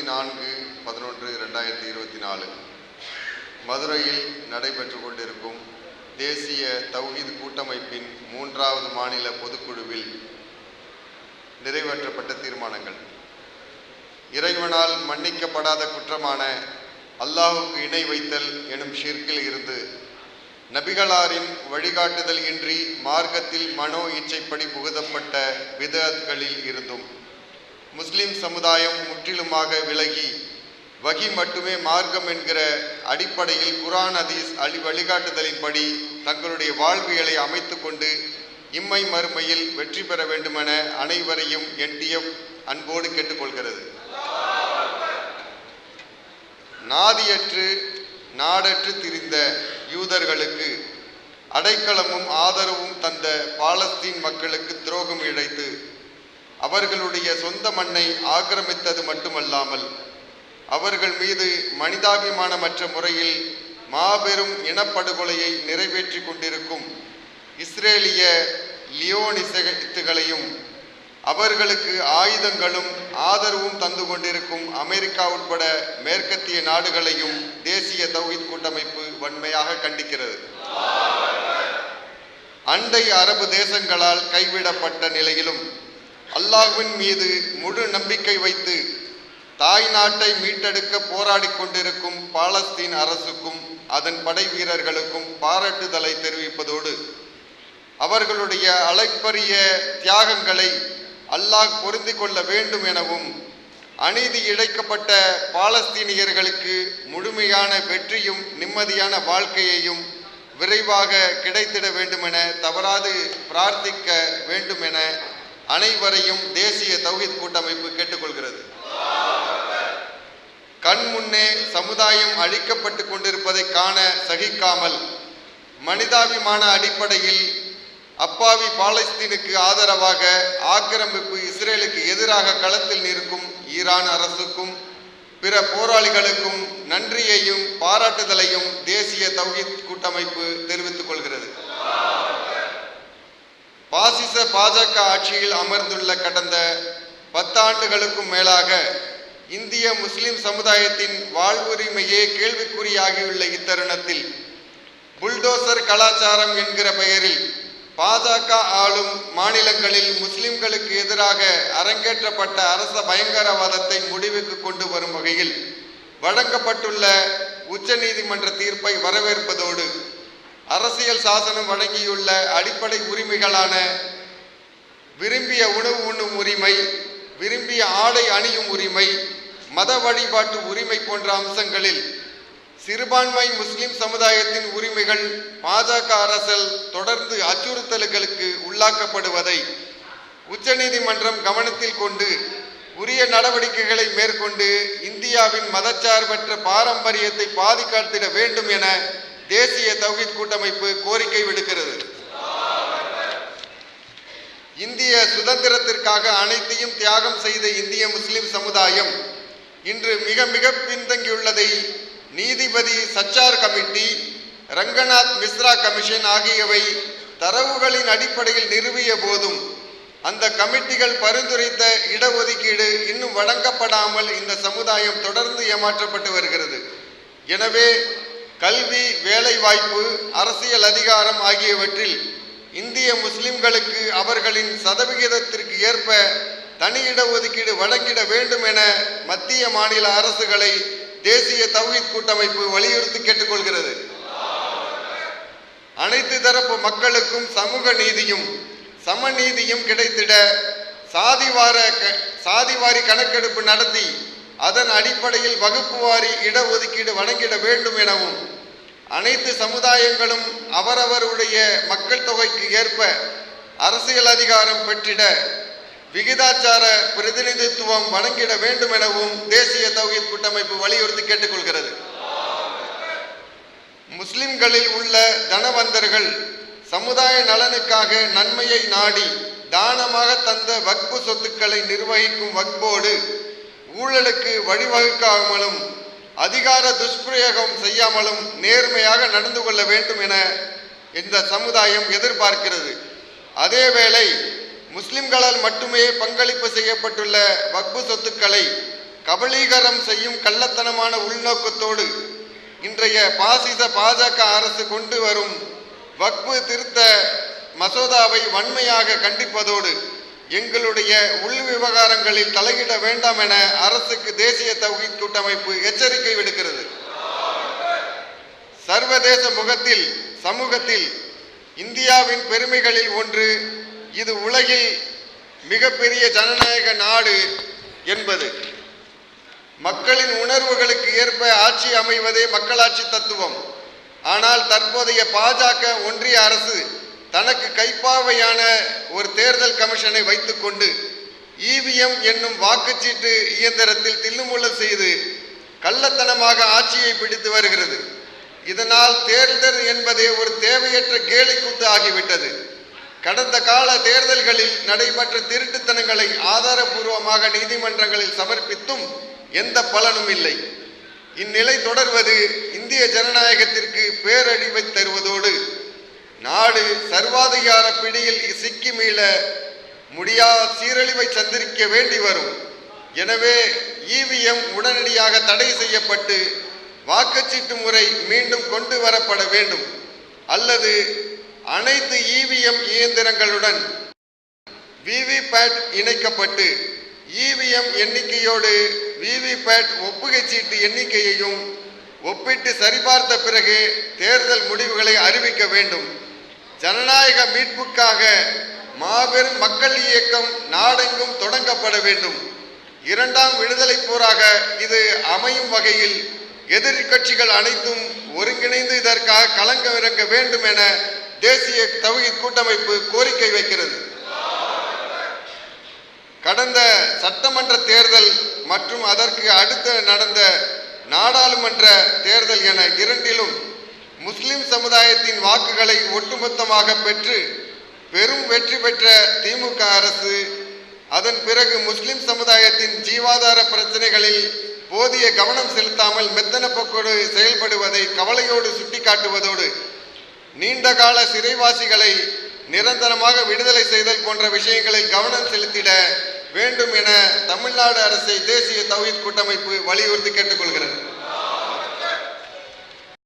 24/11/2024 மதுரையில் நடைபெற்று கொண்டிருக்கும் தேசிய தௌஹீத் கூட்டமைப்பின் 3வது மாநில பொதுக்குழுவில் நிறைவேற்றப்பட்ட தீர்மானங்கள். இறைவனால் மன்னிக்கப்படாத குற்றமான அல்லாஹுக்கு இணை வைத்தல் எனும் ஷிர்கில் இருந்து, நபிகளாரின் வழிகாட்டுதல் இன்றி மார்க்கத்தில் மனோ இச்சைப்படி புகுதப்பட்ட பிதஅத்களில் இருந்தும் முஸ்லிம் சமுதாயம் முற்றிலுமாக விலகி வகி மட்டுமே மார்க்கம் என்கிற அடிப்படையில் குர்ஆன் ஹதீஸ் வழிகாட்டுதலின்படி தங்களுடைய வாழ்வியலை அமைத்து கொண்டு இம்மை மறுமையில் வெற்றி பெற வேண்டுமென அனைவரையும் NTF அன்போடு கேட்டுக்கொள்கிறது. நாதியற்று நாடற்று திரிந்த யூதர்களுக்கு அடைக்கலமும் ஆதரவும் தந்த பாலஸ்தீன் மக்களுக்கு துரோகம் இழைத்து அவர்களுடைய சொந்த மண்ணை ஆக்கிரமித்தது மட்டுமல்லாமல் அவர்கள் மீது மனிதாபிமானமற்ற முறையில் மாபெரும் இனப்படுகொலையை நிறைவேற்றி கொண்டிருக்கும் இஸ்ரேலிய லியோனிசத்துகளையும் அவர்களுக்கு ஆயுதங்களும் ஆதரவும் தந்து கொண்டிருக்கும் அமெரிக்கா உட்பட மேற்கத்திய நாடுகளையும் தேசிய தௌஹீத் கூட்டமைப்பு வன்மையாக கண்டிக்கிறது. அண்டை அரபு தேசங்களால் கைவிடப்பட்ட நிலையிலும் அல்லாஹ்வின் மீது முழு நம்பிக்கை வைத்து தாய் நாட்டை மீட்டெடுக்க போராடி கொண்டிருக்கும் பாலஸ்தீன் அரசுக்கும் அதன் படை வீரர்களுக்கும் பாராட்டுதலை தெரிவிப்பதோடு அவர்களுடைய அளப்பரிய தியாகங்களை அல்லாஹ் பொருந்தி கொள்ள வேண்டும் எனவும் அநீதி இழைக்கப்பட்ட பாலஸ்தீனியர்களுக்கு முழுமையான வெற்றியும் நிம்மதியான வாழ்க்கையையும் விரைவாக கிடைத்திட வேண்டுமென தவறாது பிரார்த்திக்க வேண்டும் என அனைவரையும் தேசிய தௌஹீத் கூட்டமைப்பு கேட்டுக்கொள்கிறது. கண் முன்னே சமுதாயம் அழிக்கப்பட்டு கொண்டிருப்பதை காண சகிக்காமல் மனிதாபிமான அடிப்படையில் அப்பாவி பாலஸ்தீனுக்கு ஆதரவாக ஆக்கிரமிப்பு இஸ்ரேலுக்கு எதிராக களத்தில் நிற்கும் ஈரான் அரசுக்கும் பிற போராளிகளுக்கும் நன்றியையும் பாராட்டுதலையும் தேசிய தௌஹீத் கூட்டமைப்பு தெரிவித்துக் கொள்கிறது. பாசிச பாஜக ஆட்சியில் அமர்ந்துள்ள கடந்த 10 ஆண்டுகளுக்கும் மேலாக இந்திய முஸ்லிம் சமுதாயத்தின் வாழ்வுரிமையே கேள்விக்குறியாகியுள்ள இத்தருணத்தில் புல்டோசர் கலாச்சாரம் என்கிற பெயரில் பாஜக ஆளும் மாநிலங்களில் முஸ்லிம்களுக்கு எதிராக அரங்கேற்றப்பட்ட அரச பயங்கரவாதத்தை முடிவுக்கு கொண்டு வரும் வகையில் வழங்கப்பட்டுள்ள உச்சநீதிமன்ற தீர்ப்பை வரவேற்பதோடு அரசியல் சாசனம் வழங்கியுள்ள அடிப்படை உரிமைகளான விரும்பிய உணவு உண்ணும் உரிமை, விரும்பிய ஆடை அணியும் உரிமை, மத வழிபாட்டு உரிமை போன்ற அம்சங்களில் சிறுபான்மை முஸ்லிம் சமுதாயத்தின் உரிமைகள் பாஜக அரசால் தொடர்ந்து அச்சுறுத்தல்களுக்கு உள்ளாக்கப்படுவதை உச்சநீதிமன்றம் கவனத்தில் கொண்டு உரிய நடவடிக்கைகளை மேற்கொண்டு இந்தியாவின் மதச்சார்பற்ற பாரம்பரியத்தை பாதுகாத்திட வேண்டும் என தேசிய தௌஹீத் கூட்டமைப்பு கோரிக்கை விடுக்கிறது. இந்திய சுதந்திரத்திற்காக அனைத்தையும் தியாகம் செய்த இந்திய முஸ்லிம் சமுதாயம் இன்று மிக பின்தங்கியுள்ளதை நீதிபதி சச்சார் கமிட்டி, ரங்கநாத் மிஸ்ரா கமிஷன் ஆகியவை தரவுகளின் அடிப்படையில் நிறுவிய போதும் அந்த கமிட்டிகள் பரிந்துரைத்த இடஒதுக்கீடு இன்னும் வழங்கப்படாமல் இந்த சமுதாயம் தொடர்ந்து ஏமாற்றப்பட்டு வருகிறது. எனவே கல்வி, வேலைவாய்ப்பு, அரசியல் அதிகாரம் ஆகியவற்றில் இந்திய முஸ்லிம்களுக்கு அவர்களின் சதவிகிதத்திற்கு ஏற்ப தனி இடஒதுக்கீடு வழங்கிட வேண்டும் என மத்திய மாநில அரசுகளை தேசிய தௌஹீத் கூட்டமைப்பு வலியுறுத்தி கேட்டுக்கொள்கிறது. அனைத்து தரப்பு மக்களுக்கும் சமூக நீதியும் சமநீதியும் கிடைத்திட சாதிவாரி கணக்கெடுப்பு நடத்தி அதன் அடிப்படையில் வகுப்புவாரி இடஒதுக்கீடு வழங்கிட வேண்டும் எனவும் அனைத்து சமுதாயங்களும் அவரவருடைய மக்கள் தொகைக்கு ஏற்ப அரசியல் அதிகாரம் பெற்றிட விகிதாச்சார பிரதிநிதித்துவம் வழங்கிட வேண்டும் எனவும் தேசிய தௌஹீத் கூட்டமைப்பு வலியுறுத்தி கேட்டுக்கொள்கிறது. முஸ்லிம்களில் உள்ள தனவந்தர்கள் சமுதாய நலனுக்காக நன்மையை நாடி தானமாக தந்த வக்பு சொத்துக்களை நிர்வகிக்கும் வக்போடு ஊழலுக்கு வழிவகுக்காமலும் அதிகார துஷ்பிரயோகம் செய்யாமலும் நேர்மையாக நடந்து கொள்ள வேண்டும் என இந்த சமுதாயம் எதிர்பார்க்கிறது. அதேவேளை முஸ்லிம்களால் மட்டுமே பங்களிப்பு செய்யப்பட்டுள்ள வக்பு சொத்துக்களை கபலீகரம் செய்யும் கள்ளத்தனமான உள்நோக்கத்தோடு இன்றைய பாசிச பாஜக அரசு கொண்டு வரும் வக்ஃபு திருத்த மசோதாவை வன்மையாக கண்டிப்பதோடு எங்களுடைய உள் விவகாரங்களில் தலையிட வேண்டாம் என அரசுக்கு தேசிய தௌஹீத் கூட்டமைப்பு எச்சரிக்கை விடுக்கிறது. சர்வதேச சமூகத்தில் இந்தியாவின் பெருமைகளில் ஒன்று இது உலகில் மிகப்பெரிய ஜனநாயக நாடு என்பது. மக்களின் உணர்வுகளுக்கு ஏற்ப ஆட்சி அமைவதே மக்களாட்சி தத்துவம். ஆனால் தற்போதைய பாஜக ஒன்றிய அரசு தனக்கு கைப்பாவையான ஒரு தேர்தல் கமிஷனை வைத்துக்கொண்டு இவிஎம் என்னும் வாக்குச்சீட்டு இயந்திரத்தில் தில்லுமுள்ளு செய்து கள்ளத்தனமாக ஆட்சியை பிடித்து வருகிறது. இதனால் தேர்தல் என்பதே ஒரு தேவையற்ற கேலிக்கூத்து ஆகிவிட்டது. கடந்த கால தேர்தல்களில் நடைபெற்ற திருட்டுத்தனங்களை ஆதாரபூர்வமாக நீதிமன்றங்களில் சமர்ப்பித்தும் எந்த பலனும் இல்லை. இந்நிலை தொடர்வது இந்திய ஜனநாயகத்திற்கு பேரழிவை தருவதோடு நாடு சர்வாதிகார பிடியில் சிக்கி மீள முடியாத சீரழிவை சந்திக்க வேண்டி வரும். எனவே இவிஎம் உடனடியாக தடை செய்யப்பட்டு வாக்குச்சீட்டு முறை மீண்டும் கொண்டு வரப்பட வேண்டும். அல்லது அனைத்து இவிஎம் இயந்திரங்களுடன் விவிபேட் இணைக்கப்பட்டு இவிஎம் எண்ணிக்கையோடு விவிபேட் ஒப்புகை சீட்டு எண்ணிக்கையையும் ஒப்பிட்டு சரிபார்த்த பிறகு தேர்தல் முடிவுகளை அறிவிக்க வேண்டும். ஜனநாயக மீட்புக்காக மாபெரும் மக்கள் இயக்கம் நாடெங்கும் தொடங்கப்பட வேண்டும். இரண்டாம் விடுதலை போராக இது அமையும் வகையில் எதிர்க்கட்சிகள் அனைத்தும் ஒருங்கிணைந்து இதற்காக களமிறங்க வேண்டும் என தேசிய தௌஹீத் கூட்டமைப்பு கோரிக்கை வைக்கிறது. கடந்த சட்டமன்ற தேர்தல் மற்றும் அதற்கு அடுத்து நடந்த நாடாளுமன்ற தேர்தல் என இரண்டிலும் முஸ்லிம் சமுதாயத்தின் வாக்குகளை ஒட்டுமொத்தமாக பெற்று பெரும் வெற்றி பெற்ற திமுக அரசு அதன் பிறகு முஸ்லிம் சமுதாயத்தின் ஜீவாதார பிரச்சனைகளில் போதிய கவனம் செலுத்தாமல் மெத்தன போக்கோடு செயல்படுவதை கவலையோடு சுட்டிக்காட்டுவதோடு நீண்டகால சிறைவாசிகளை நிரந்தரமாக விடுதலை செய்தல் போன்ற விஷயங்களில் கவனம் செலுத்திட வேண்டும் என தமிழ்நாடு அரசை தேசிய தௌஹீத் கூட்டமைப்பு வலியுறுத்தி கேட்டுக்கொள்கிறது.